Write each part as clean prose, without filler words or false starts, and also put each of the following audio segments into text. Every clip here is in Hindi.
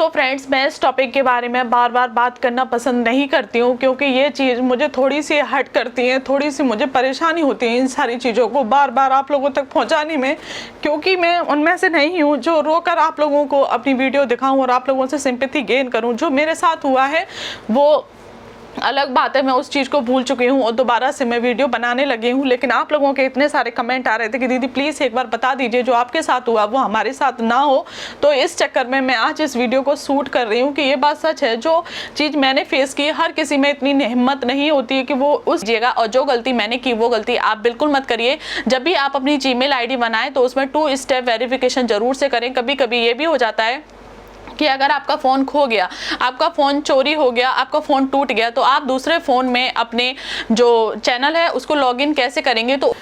तो फ्रेंड्स, मैं इस टॉपिक के बारे में बार बार बात करना पसंद नहीं करती हूँ, क्योंकि ये चीज़ मुझे थोड़ी सी हर्ट करती है, थोड़ी सी मुझे परेशानी होती है इन सारी चीज़ों को बार बार आप लोगों तक पहुँचाने में, क्योंकि मैं उनमें से नहीं हूँ जो रोकर आप लोगों को अपनी वीडियो दिखाऊँ और आप लोगों से सिंपैथी गेन करूँ। जो मेरे साथ हुआ है वो अलग बात है, मैं उस चीज़ को भूल चुकी हूँ और दोबारा से मैं वीडियो बनाने लगी हूँ। लेकिन आप लोगों के इतने सारे कमेंट आ रहे थे कि दीदी प्लीज़ एक बार बता दीजिए जो आपके साथ हुआ वो हमारे साथ ना हो। तो इस चक्कर में मैं आज इस वीडियो को शूट कर रही हूँ कि ये बात सच है, जो चीज़ मैंने फेस की हर किसी में इतनी हिम्मत नहीं होती है कि वो उस जगह, और जो गलती मैंने की वो गलती आप बिल्कुल मत करिए। जब भी आप अपनी Gmail ID बनाएं तो उसमें 2 स्टेप वेरिफिकेशन जरूर से करें। कभी कभी ये भी हो जाता है कि अगर आपका फ़ोन खो गया, आपका फ़ोन चोरी हो गया, आपका फ़ोन टूट गया, तो आप दूसरे फ़ोन में अपने जो चैनल है उसको लॉगिन कैसे करेंगे। तो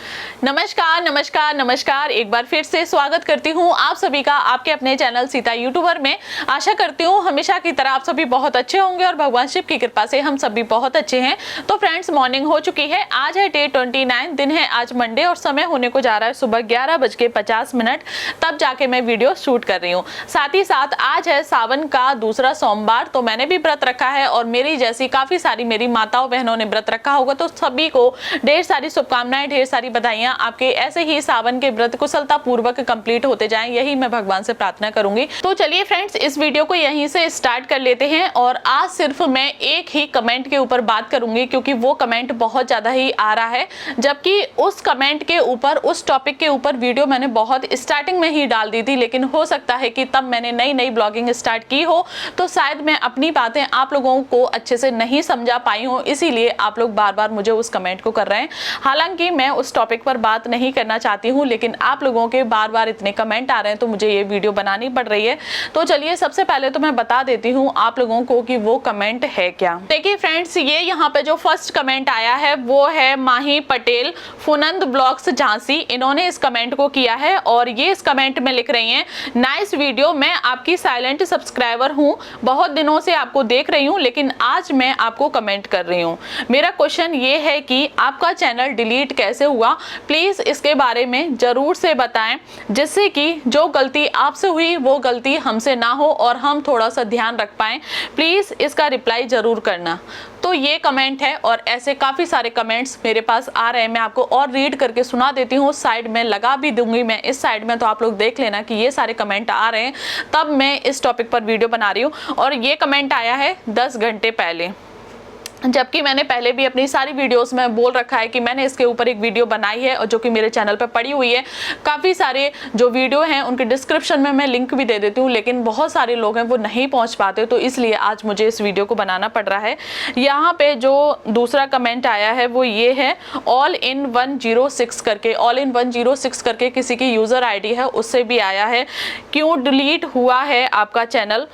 नमस्कार नमस्कार नमस्कार, एक बार फिर से स्वागत करती हूँ आप सभी का आपके अपने चैनल सीता यूट्यूबर में। आशा करती हूँ हमेशा की तरह आप सभी बहुत अच्छे होंगे और भगवान शिव की कृपा से हम सभी बहुत अच्छे हैं। तो फ्रेंड्स, मॉर्निंग हो चुकी है, आज है डे 29, दिन है आज मंडे और समय होने को जा रहा है सुबह 11:50, तब जाके मैं वीडियो शूट कर रही हूँ। साथ ही साथ आज है सावन का दूसरा सोमवार, तो मैंने भी व्रत रखा है और मेरी जैसी काफी सारी मेरी माताओं बहनों ने व्रत रखा होगा। तो सभी को ढेर सारी शुभकामनाएं, ढेर सारी बधाइयां। आपके ऐसे ही सावन के व्रत कुशलता पूर्वक कंप्लीट होते जाएं, यही मैं भगवान से प्रार्थना करूंगी। तो चलिए फ्रेंड्स, इस वीडियो को यहीं से स्टार्ट कर लेते हैं और आज सिर्फ मैं एक ही कमेंट के ऊपर बात करूंगी, क्योंकि वो कमेंट बहुत ज्यादा ही आ रहा है। जबकि उस कमेंट के ऊपर, उस टॉपिक के ऊपर वीडियो मैंने बहुत स्टार्टिंग में ही डाल दी थी, लेकिन हो सकता है कि तब मैंने नई ब्लॉगिंग स्टार्ट की हो तो शायद मैं अपनी बातें आप लोगों को अच्छे से नहीं समझा पाई हूं, इसीलिए आप लोग बार बार मुझे उस कमेंट को कर रहे हैं। हालांकि मैं उस टॉपिक पर बात नहीं करना चाहती हूं, लेकिन आप लोगों के बार बार इतने कमेंट आ रहे हैं तो मुझे ये वीडियो बनानी पड़ रही है। तो चलिए सबसे पहले तो मैं बता देती हूँ आप लोगों को कि वो कमेंट है क्या। देखिए फ्रेंड्स, ये यहाँ पे जो फर्स्ट कमेंट आया है वो है माही पटेल फुनंद ब्लॉग्स झांसी। इन्होंने इस कमेंट को किया है और ये इस कमेंट में लिख रही हैं, नाइस वीडियो, मैं आपकी साइलेंट सब्सक्राइबर हूं, बहुत दिनों से आपको देख रही हूं, लेकिन आज मैं आपको कमेंट कर रही हूं। मेरा क्वेश्चन ये है कि आपका चैनल डिलीट कैसे हुआ, प्लीज इसके बारे में जरूर से बताएं, जिससे कि जो गलती आपसे हुई वो गलती हमसे ना हो और हम थोड़ा सा ध्यान रख पाएं। प्लीज इसका रिप्लाई जरूर करना। तो ये कमेंट है और ऐसे काफी सारे कमेंट्स मेरे पास आ रहे हैं। मैं आपको और रीड करके सुना देती हूँ, साइड में लगा भी दूंगी मैं इस साइड में, तो आप लोग देख लेना कि ये सारे कमेंट आ रहे हैं, तब मैं इस टॉपिक पर वीडियो बना रही हूँ। और ये कमेंट आया है 10 घंटे पहले, जबकि मैंने पहले भी अपनी सारी वीडियोस में बोल रखा है कि मैंने इसके ऊपर एक वीडियो बनाई है और जो कि मेरे चैनल पर पड़ी हुई है। काफ़ी सारे जो वीडियो हैं उनके डिस्क्रिप्शन में मैं लिंक भी दे देती हूँ, लेकिन बहुत सारे लोग हैं वो नहीं पहुँच पाते, तो इसलिए आज मुझे इस वीडियो को बनाना पड़ रहा है। यहाँ पे जो दूसरा कमेंट आया है वो ये है, ऑल इन 106 करके, ऑल इन 106 करके किसी की यूज़र ID है, उससे भी आया है, क्यों डिलीट हुआ है आपका चैनल,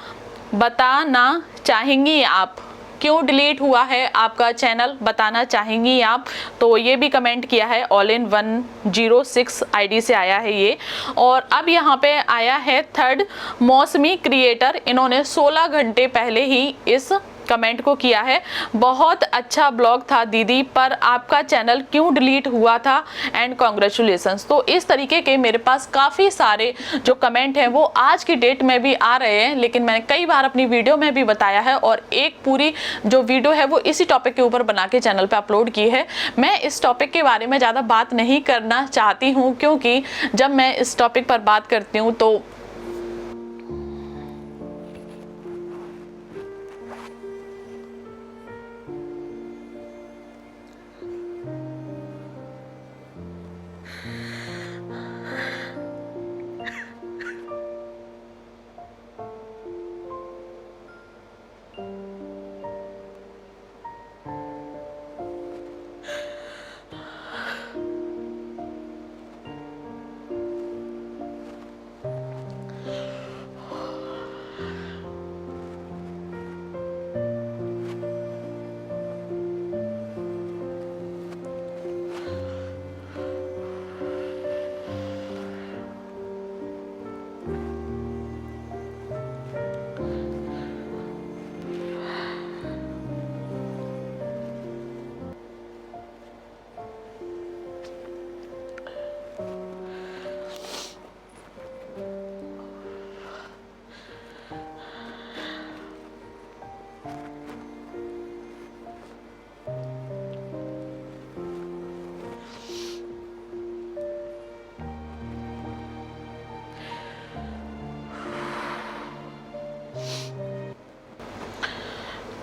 बताना चाहेंगी आप, क्यों डिलीट हुआ है आपका चैनल, बताना चाहेंगी आप। तो ये भी कमेंट किया है, ऑल इन 106 ID से आया है ये। और अब यहाँ पे आया है थर्ड मौसमी क्रिएटर, इन्होंने 16 घंटे पहले ही इस कमेंट को किया है, बहुत अच्छा ब्लॉग था दीदी, पर आपका चैनल क्यों डिलीट हुआ था एंड कॉन्ग्रेचुलेशंस। तो इस तरीके के मेरे पास काफ़ी सारे जो कमेंट हैं वो आज की डेट में भी आ रहे हैं, लेकिन मैंने कई बार अपनी वीडियो में भी बताया है और एक पूरी जो वीडियो है वो इसी टॉपिक के ऊपर बना के चैनल पे अपलोड की है। मैं इस टॉपिक के बारे में ज़्यादा बात नहीं करना चाहती हूँ, क्योंकि जब मैं इस टॉपिक पर बात करती हूँ तो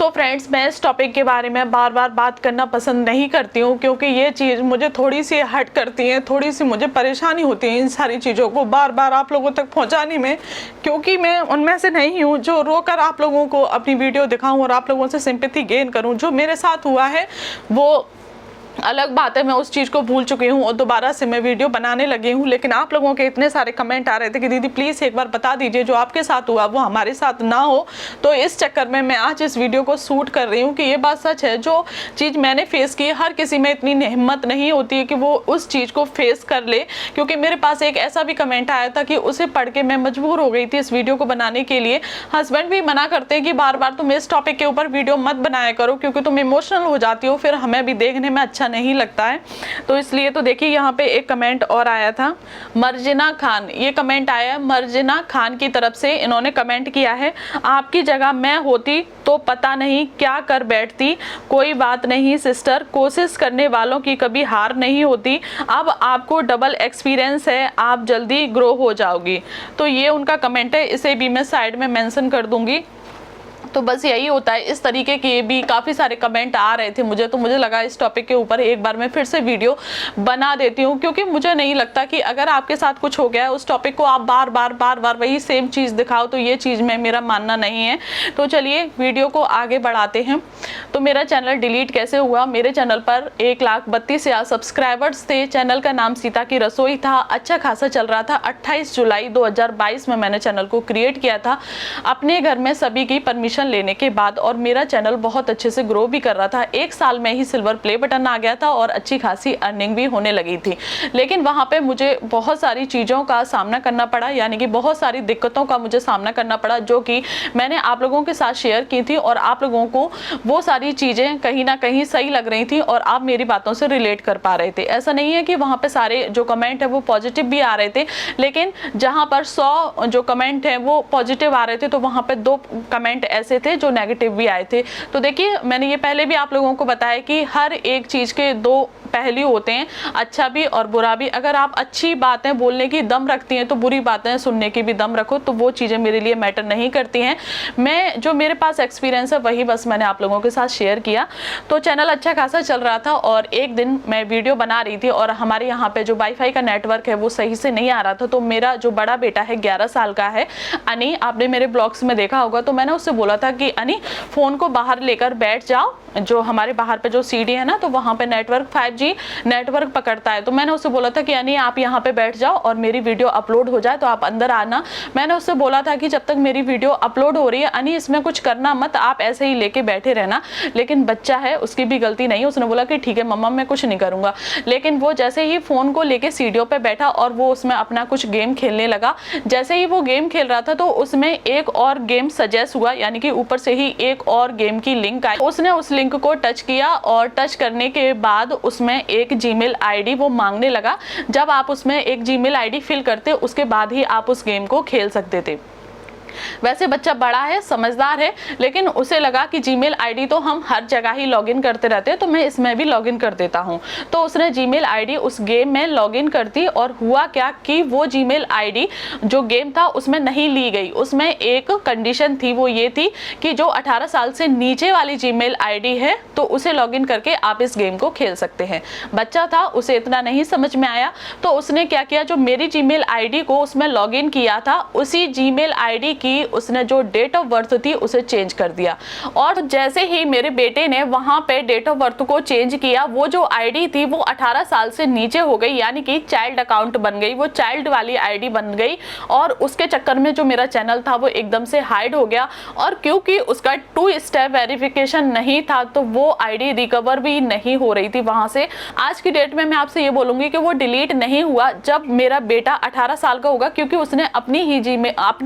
तो फ्रेंड्स, मैं इस टॉपिक के बारे में बार बार बात करना पसंद नहीं करती हूँ, क्योंकि ये चीज़ मुझे थोड़ी सी हर्ट करती है, थोड़ी सी मुझे परेशानी होती है इन सारी चीज़ों को बार बार आप लोगों तक पहुँचाने में, क्योंकि मैं उनमें से नहीं हूँ जो रोकर आप लोगों को अपनी वीडियो दिखाऊँ और आप लोगों से सिंपैथी गेन करूँ। जो मेरे साथ हुआ है वो अलग बात है, मैं उस चीज़ को भूल चुकी हूँ और दोबारा से मैं वीडियो बनाने लगी हूँ। लेकिन आप लोगों के इतने सारे कमेंट आ रहे थे कि दीदी प्लीज़ एक बार बता दीजिए जो आपके साथ हुआ वो हमारे साथ ना हो, तो इस चक्कर में मैं आज इस वीडियो को शूट कर रही हूँ कि ये बात सच है। जो चीज़ मैंने फेस की, हर किसी में इतनी हिम्मत नहीं होती है कि वो उस चीज़ को फेस कर ले, क्योंकि मेरे पास एक ऐसा भी कमेंट आया था कि उसे पढ़ के मैं मजबूर हो गई थी इस वीडियो को बनाने के लिए। हस्बैंड भी मना करते हैं कि बार बार तुम इस टॉपिक के ऊपर वीडियो मत बनाया करो, क्योंकि तुम इमोशनल हो जाती हो, फिर हमें भी देखने में अच्छा नहीं लगता है। तो इसलिए तो देखिए यहाँ पे एक कमेंट और आया था, मर्जिना खान, ये कमेंट आया है मर्जिना खान की तरफ से। इन्होंने कमेंट किया है, आपकी जगह मैं होती तो पता नहीं क्या कर बैठती। कोई बात नहीं सिस्टर, कोशिश करने वालों की कभी हार नहीं होती। अब आपको डबल एक्सपीरियंस है, आप जल्दी ग्रो हो जाओगी। तो ये उनका कमेंट है, इसे भी मैं साइड में मेंशन कर दूंगी। तो बस यही होता है, इस तरीके के भी काफ़ी सारे कमेंट आ रहे थे मुझे, तो मुझे लगा इस टॉपिक के ऊपर एक बार मैं फिर से वीडियो बना देती हूँ, क्योंकि मुझे नहीं लगता कि अगर आपके साथ कुछ हो गया है उस टॉपिक को आप बार बार वही सेम चीज़ दिखाओ, तो ये चीज़ में मेरा मानना नहीं है। तो चलिए वीडियो को आगे बढ़ाते हैं। तो मेरा चैनल डिलीट कैसे हुआ? मेरे चैनल पर 1,32,000 सब्सक्राइबर्स थे। चैनल का नाम सीता की रसोई था, अच्छा खासा चल रहा था। 28 जुलाई 2022 में मैंने चैनल को क्रिएट किया था अपने घर में सभी की परमिशन लेने के बाद, और मेरा चैनल बहुत अच्छे से ग्रो भी कर रहा था। 1 साल में ही सिल्वर प्ले बटन आ गया था और अच्छी खासी अर्निंग भी होने लगी थी। लेकिन वहां पे मुझे बहुत सारी चीज़ों का सामना करना पड़ा, यानी कि बहुत सारी दिक्कतों का मुझे सामना करना पड़ा, जो कि मैंने आप लोगों के साथ शेयर की थी, और आप लोगों को वो सारी चीज़ें कहीं ना कहीं सही लग रही थी और आप मेरी बातों से रिलेट कर पा रहे थे। ऐसा नहीं है कि वहाँ पे सारे जो कमेंट है वो पॉजिटिव भी आ रहे थे, लेकिन जहाँ पर 100 जो कमेंट है वो पॉजिटिव आ रहे थे, तो वहाँ पे 2 कमेंट ऐसे थे जो नेगेटिव भी आए थे। तो देखिए, मैंने ये पहले भी आप लोगों को बताया कि हर एक चीज के 2 पहलू होते हैं, अच्छा भी और बुरा भी। अगर आप अच्छी बातें बोलने की दम रखती हैं तो बुरी बातें सुनने की भी दम रखो, तो वो चीज़ें मेरे लिए मैटर नहीं करती हैं। मैं जो मेरे पास एक्सपीरियंस है वही बस मैंने आप लोगों के साथ शेयर किया। तो चैनल अच्छा खासा चल रहा था, और एक दिन मैं वीडियो बना रही थी और हमारे यहाँ पे जो वाईफाई का नेटवर्क है वो सही से नहीं आ रहा था। तो मेरा जो बड़ा बेटा है 11 साल का है अनी, आपने मेरे ब्लॉग्स में देखा होगा, तो मैंने उससे बोला था कि अनी फ़ोन को बाहर लेकर बैठ जाओ, जो हमारे बाहर पे जो सीढ़ी है ना, तो वहाँ पे नेटवर्क 5G नेटवर्क पकड़ता है। तो मैंने उससे बोला था कि अनी आप यहाँ पे बैठ जाओ और मेरी वीडियो अपलोड हो जाए तो आप अंदर आना। मैंने उससे बोला था कि जब तक मेरी वीडियो अपलोड हो रही है अनी इसमें कुछ करना मत, आप ऐसे ही लेके बैठे रहना। लेकिन बच्चा है, उसकी भी गलती नहीं है, उसने बोला कि ठीक है मम्मा मैं कुछ नहीं करूँगा। लेकिन वो जैसे ही फ़ोन को लेके सीढ़ियों पर बैठा और वो उसमें अपना कुछ गेम खेलने लगा। जैसे ही वो गेम खेल रहा था तो उसमें एक और गेम सजेस्ट हुआ, यानी कि ऊपर से ही एक और गेम की लिंक आई। उसने उस लिंक को टच किया और टच करने के बाद उसमें एक जीमेल आईडी वो मांगने लगा। जब आप उसमें एक जीमेल आईडी फिल करते उसके बाद ही आप उस गेम को खेल सकते थे। वैसे बच्चा बड़ा है, समझदार है, लेकिन उसे लगा कि जीमेल आईडी तो हम हर जगह ही लॉगिन करते रहते हैं, तो मैं इसमें भी लॉगिन कर देता हूं। तो उसने जीमेल आईडी उस गेम में लॉगिन कर दी, और हुआ क्या कि वो जीमेल आईडी जो गेम था उसमें नहीं ली गई। उसमें एक कंडीशन थी, वो ये थी कि जो 18 साल से नीचे वाली जीमेल आईडी है तो उसे लॉगिन करके आप इस गेम को खेल सकते हैं। बच्चा था, उसे इतना नहीं समझ में आया, तो उसने क्या किया, जो मेरी जीमेल आईडी को उसमें लॉगिन किया था उसी जीमेल आईडी की उसने जो डेट ऑफ बर्थ थी उसे चेंज कर दिया। और जैसे ही मेरे बेटे ने वहां पे डेट ऑफ बर्थ को चेंज किया, वो जो आईडी थी वो 18 साल से नीचे हो गई, यानी कि चाइल्ड अकाउंट बन गई, वो चाइल्ड वाली आईडी बन गई। और उसके चक्कर में जो मेरा चैनल था वो एकदम से हाइड हो गया, और क्योंकि उसका 2 स्टेप वेरिफिकेशन नहीं था तो वो आईडी रिकवर भी नहीं हो रही थी वहां से। आज की डेट में मैं आपसे ये बोलूंगी कि वो डिलीट नहीं हुआ जब मेरा बेटा 18 साल का होगा, क्योंकि उसने अपनी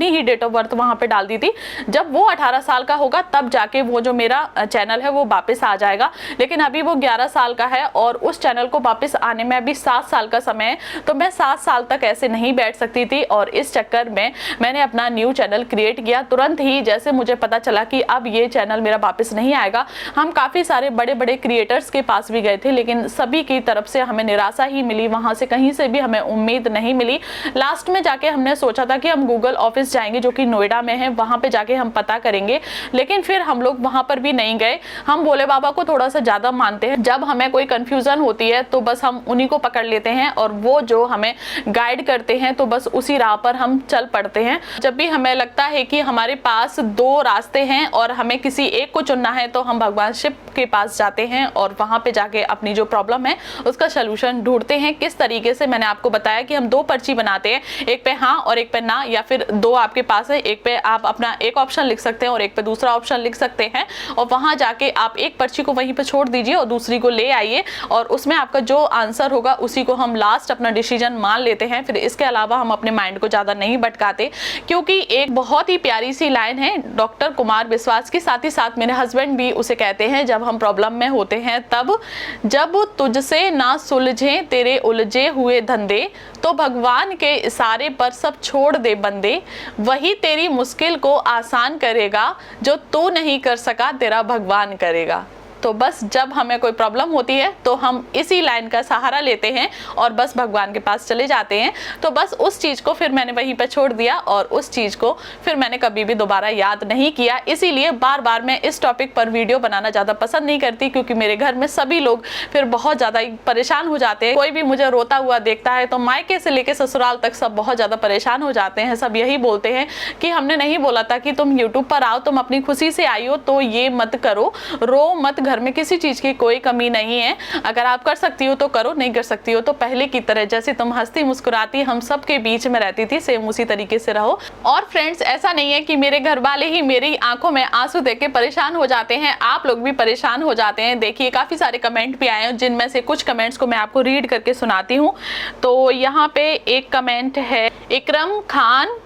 ही डेट ऑफ बर्थ वहां पे डाल दी थी। जब वो 18 साल का होगा तब जाके वो जो मेरा चैनल है वो वापस आ जाएगा। लेकिन अभी वो 11 साल का है और उस चैनल को वापस आने में अभी 7 साल का समय है, तो मैं 7 साल तक ऐसे नहीं बैठ सकती थी। और इस चक्कर में मैंने अपना न्यू चैनल क्रिएट किया। तुरंत ही जैसे मुझे पता चला कि अब ये चैनल मेरा वापस नहीं आएगा, हम काफ़ी सारे बड़े बड़े क्रिएटर्स के पास भी गए थे, लेकिन सभी की तरफ से हमें निराशा ही मिली, वहाँ से कहीं से भी हमें उम्मीद नहीं मिली। लास्ट में जाके हमने सोचा था कि हम गूगल ऑफिस जाएंगे, जो कि नोएडा में है, वहाँ पे जाके हम पता करेंगे। लेकिन फिर हम लोग वहाँ पर भी नहीं गए। हम भोले बाबा को थोड़ा सा ज़्यादा मानते हैं। जब हमें कोई कन्फ्यूज़न होती है तो बस हम उन्हीं को पकड़ लेते हैं और वो जो हमें गाइड करते हैं तो बस उसी राह पर हम चल पड़ते हैं। जब भी हमें लगता है कि हमारे पास 2 रास्ते हैं और हमें किसी एक को चुनना है तो हम भगवान शिव के पास जाते हैं और वहाँ पे जाके अपनी जो प्रॉब्लम है उसका सलूशन ढूंढते हैं। किस तरीके से, मैंने आपको बताया कि हम 2 पर्ची बनाते हैं, एक पे हाँ और एक पे ना, या फिर 2 आपके पास है, एक पे आप अपना एक ऑप्शन लिख सकते हैं और एक पे दूसरा ऑप्शन लिख सकते हैं और वहाँ जाके आप एक पर्ची को वहीं पे छोड़ दीजिए और दूसरी को ले आइए और उसमें आपका जो आंसर होगा उसी को हम लास्ट अपना डिसीजन मान लेते हैं। फिर इसके अलावा हम अपने माइंड को ज़्यादा नहीं भटकाते, क्योंकि एक बहुत ही प्यारी सी लाइन है डॉक्टर कुमार विश्वास की, साथ ही साथ मेरे हस्बैंड भी उसे कहते हैं जब हम प्रॉब्लम में होते हैं तब, जब तुझसे ना सुलझे तेरे उलझे हुए धंधे, तो भगवान के इशारे पर सब छोड़ दे बंदे, वही तेरी मुश्किल को आसान करेगा, जो तू नहीं कर सका तेरा भगवान करेगा। तो बस जब हमें कोई प्रॉब्लम होती है तो हम इसी लाइन का सहारा लेते हैं और बस भगवान के पास चले जाते हैं। तो बस उस चीज़ को फिर मैंने वहीं पर छोड़ दिया और उस चीज़ को फिर मैंने कभी भी दोबारा याद नहीं किया। इसीलिए बार बार मैं इस टॉपिक पर वीडियो बनाना ज़्यादा पसंद नहीं करती, क्योंकि मेरे घर में सभी लोग फिर बहुत ज़्यादा परेशान हो जाते हैं। कोई भी मुझे रोता हुआ देखता है तो मायके से लेकर ससुराल तक सब बहुत ज़्यादा परेशान हो जाते हैं। सब यही बोलते हैं कि हमने नहीं बोला था कि तुम यूट्यूब पर आओ, तुम अपनी खुशी से आई हो तो ये मत करो, रो मत, घर में किसी चीज की कोई कमी नहीं है, अगर आप कर सकती हो तो करो, नहीं कर सकती हो तो पहले की तरह जैसे तुम हंसती मुस्कुराती हम सब के बीच में रहती थी सेम उसी तरीके से रहो। और फ्रेंड्स, ऐसा नहीं है कि मेरे घर वाले ही मेरी आंखों में आंसू देख के परेशान हो जाते हैं, आप लोग भी परेशान हो जाते हैं। देखिए काफी सारे कमेंट भी आए हैं, जिनमें से कुछ कमेंट्स को मैं आपको रीड करके सुनाती हूँ। तो यहाँ पे एक कमेंट है इकरम खान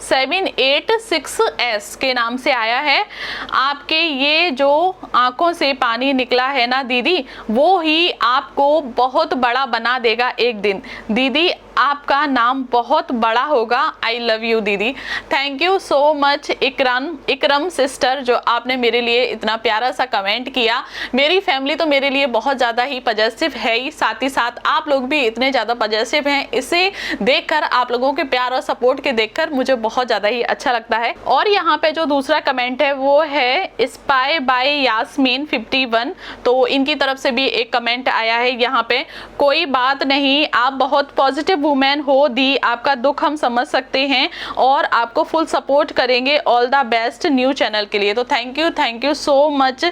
786S के नाम से आया है, आपके ये जो आंखों से पानी निकला है ना दीदी, वो ही आपको बहुत बड़ा बना देगा एक दिन। दीदी आपका नाम बहुत बड़ा होगा। आई लव यू दीदी। Thank you so much Ikram sister, जो आपने मेरे लिए इतना प्यारा सा कमेंट किया। मेरी फैमिली तो मेरे लिए बहुत ज़्यादा ही पॉजिटिव है ही, साथ ही साथ आप लोग भी इतने ज़्यादा पॉजिटिव हैं। इसे देखकर, आप लोगों के प्यार और सपोर्ट के देखकर मुझे बहुत ज़्यादा ही अच्छा लगता है। और यहाँ पे जो दूसरा कमेंट है वो है स्पाई बाय यास्मीन 51, तो इनकी तरफ से भी एक कमेंट आया है यहाँ पे, कोई बात नहीं, आप बहुत पॉजिटिव वुमेन हो दी, आपका दुख हम समझ सकते हैं और आपको फुल सपोर्ट करेंगे। All the best new channel के लिए। तो thank you so much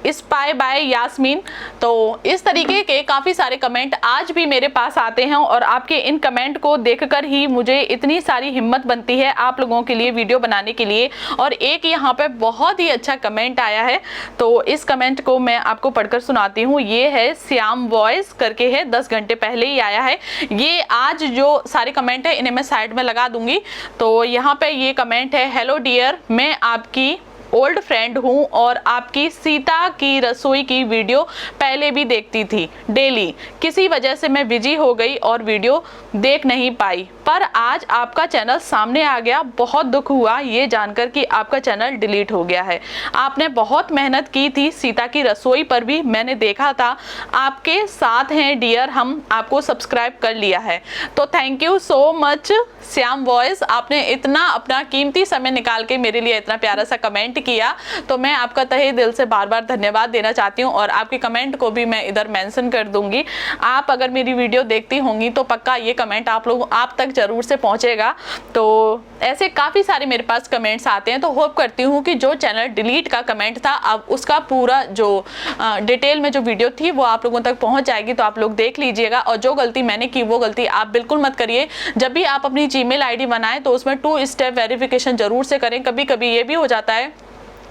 spy by Yasmin. तो इस तरीके के काफ़ी सारे कमेंट आज भी मेरे पास आते हैं और आपके इन कमेंट को देखकर ही मुझे इतनी सारी हिम्मत बनती है आप लोगों के लिए वीडियो बनाने के लिए। और एक यहाँ पे बहुत ही अच्छा कमेंट आया है, तो इस कमेंट को मैं आपको पढ़कर सुनाती हूँ। ये है श्याम वॉइस करके है, 10 घंटे पहले ही आया है। ये आज जो सारे कमेंट है इन्हें मैं साइड में लगा दूंगी। तो यहाँ पे ये कमेंट है, हेलो डियर, मैं आपकी ओल्ड फ्रेंड हूँ और आपकी सीता की रसोई की वीडियो पहले भी देखती थी डेली। किसी वजह से मैं बिजी हो गई और वीडियो देख नहीं पाई, पर आज आपका चैनल सामने आ गया। बहुत दुख हुआ ये जानकर कि आपका चैनल डिलीट हो गया है। आपने बहुत मेहनत की थी, सीता की रसोई पर भी मैंने देखा था। आपके साथ हैं डियर, हम आपको सब्सक्राइब कर लिया है। तो thank you so much Shyam voice, आपने इतना अपना कीमती समय निकाल के मेरे लिए इतना प्यारा सा कमेंट किया, तो मैं आपका तहे दिल से बार बार धन्यवाद देना चाहती हूँ। और आपके कमेंट को भी मैं इधर मेंशन कर दूंगी। आप अगर मेरी वीडियो देखती होंगी तो पक्का ये कमेंट आप तक जरूर से पहुंचेगा। तो ऐसे काफ़ी सारे मेरे पास कमेंट्स आते हैं, तो होप करती हूँ कि जो चैनल डिलीट का कमेंट था अब उसका पूरा जो डिटेल में जो वीडियो थी वो आप लोगों तक पहुँच जाएगी, तो आप लोग देख लीजिएगा। और जो गलती मैंने की वो गलती आप बिल्कुल मत करिए। जब भी आप अपनी जीमेल आईडी बनाएं तो उसमें 2 स्टेप वेरिफिकेशन जरूर से करें। कभी कभी ये भी हो जाता है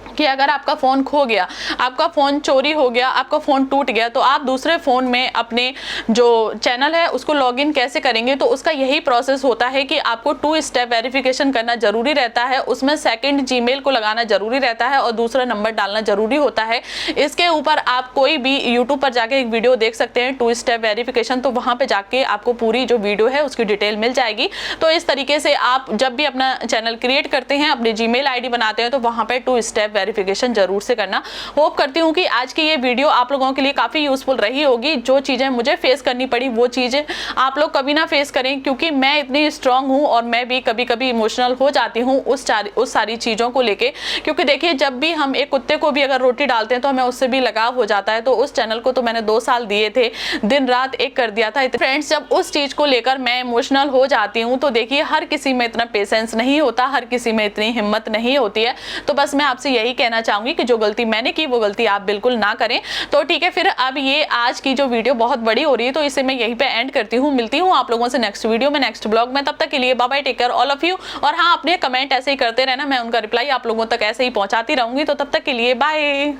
कि अगर आपका फ़ोन खो गया, आपका फ़ोन चोरी हो गया, आपका फ़ोन टूट गया, तो आप दूसरे फ़ोन में अपने जो चैनल है उसको लॉगिन कैसे करेंगे। तो उसका यही प्रोसेस होता है कि आपको 2 स्टेप वेरिफिकेशन करना ज़रूरी रहता है। उसमें सेकंड जीमेल को लगाना ज़रूरी रहता है और दूसरा नंबर डालना ज़रूरी होता है। इसके ऊपर आप कोई भी यूट्यूब पर जाके एक वीडियो देख सकते हैं 2 स्टेप वेरिफिकेशन, तो वहाँ पर जाके आपको पूरी जो वीडियो है उसकी डिटेल मिल जाएगी। तो इस तरीके से आप जब भी अपना चैनल क्रिएट करते हैं, अपनी जीमेल आईडी बनाते हैं, तो वहाँ पर 2 स्टेप वेरिफिकेशन जरूर से करना। होप करती हूँ कि आज की ये वीडियो आप लोगों के लिए काफ़ी यूजफुल रही होगी। जो चीज़ें मुझे फेस करनी पड़ी वो चीज़ें आप लोग कभी ना फेस करें, क्योंकि मैं इतनी स्ट्रांग हूँ और मैं भी कभी कभी इमोशनल हो जाती हूँ उस सारी चीज़ों को लेके। क्योंकि देखिए, जब भी हम एक कुत्ते को भी अगर रोटी डालते हैं तो हमें उससे भी लगाव हो जाता है। तो उस चैनल को तो मैंने 2 साल दिए थे, दिन रात एक कर दिया था। फ्रेंड्स, जब उस चीज़ को लेकर मैं इमोशनल हो जाती हूँ तो देखिए, हर किसी में इतना पेशेंस नहीं होता, हर किसी में इतनी हिम्मत नहीं होती है। तो बस मैं आपसे यही कहना चाहूंगी कि जो गलती मैंने की वो गलती आप बिल्कुल ना करें। तो ठीक है, फिर अब ये आज की जो वीडियो बहुत बड़ी हो रही है तो इसे मैं यहीं पे एंड करती हूँ। मिलती हूँ आप लोगों से नेक्स्ट वीडियो में, नेक्स्ट ब्लॉग में। तब तक के लिए bye bye, take care all of you. और हाँ, अपने कमेंट ऐसे ही करते रहना, मैं उनका रिप्लाई आप लोगों तक ऐसे ही पहुंचाती रहूंगी। तो तब तक के लिए बाय।